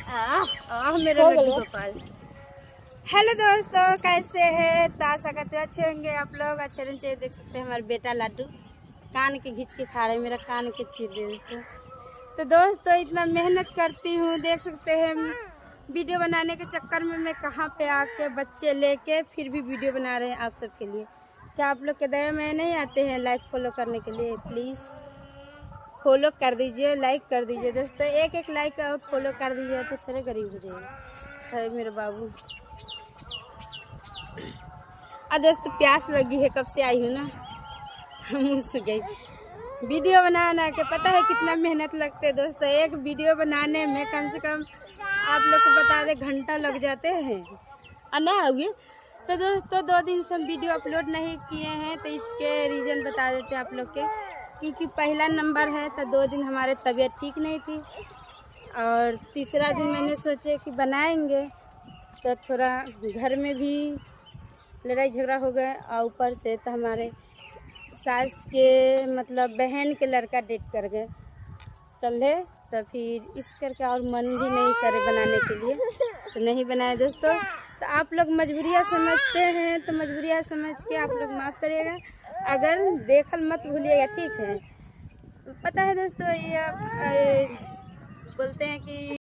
मेरा लड्डू गोपाल। हेलो दोस्तों, कैसे हैं? तो आशा करते अच्छे होंगे आप लोग। अच्छे रहने चाहिए। देख सकते हैं हमारा बेटा लड्डू कान के घिंच के खा रहे हैं, मेरा कान के चीर दे दोस्तों। तो दोस्तों इतना मेहनत करती हूँ, देख सकते हैं वीडियो बनाने के चक्कर में मैं कहाँ पे आके बच्चे लेके फिर भी वीडियो बना रहे हैं आप सबके लिए। क्या आप लोग के दया में नहीं आते हैं लाइक फॉलो करने के लिए? प्लीज़ फॉलो कर दीजिए, लाइक कर दीजिए दोस्तों। एक लाइक और फॉलो कर दीजिए तो फिर गरीब हो जाएगा। है मेरे बाबू। दोस्तों प्यास लगी है, कब से आई हूँ ना, मुँह सूख गई। वीडियो बना के पता है कितना मेहनत लगते है दोस्तों। एक वीडियो बनाने में कम से कम आप लोग को बता दे घंटा लग जाते हैं ना हुए। तो दोस्तों 2 दिन से हम वीडियो अपलोड नहीं किए हैं, तो इसके रीज़न बता देते हैं आप लोग के। क्योंकि पहला नंबर है तो 2 दिन हमारे तबीयत ठीक नहीं थी, और तीसरा दिन मैंने सोचे कि बनाएंगे तो थोड़ा घर में भी लड़ाई झगड़ा हो गया, और ऊपर से तो हमारे सास के मतलब बहन के लड़का डेट कर गए कल है। तो फिर इस करके और मन भी नहीं करे बनाने के लिए, तो नहीं बनाए दोस्तों। तो आप लोग मजबूरियाँ समझते हैं तो मजबूरियाँ समझ के आप लोग माफ़ करिएगा, अगर देखल मत भूलिएगा, ठीक है। पता है दोस्तों ये बोलते हैं कि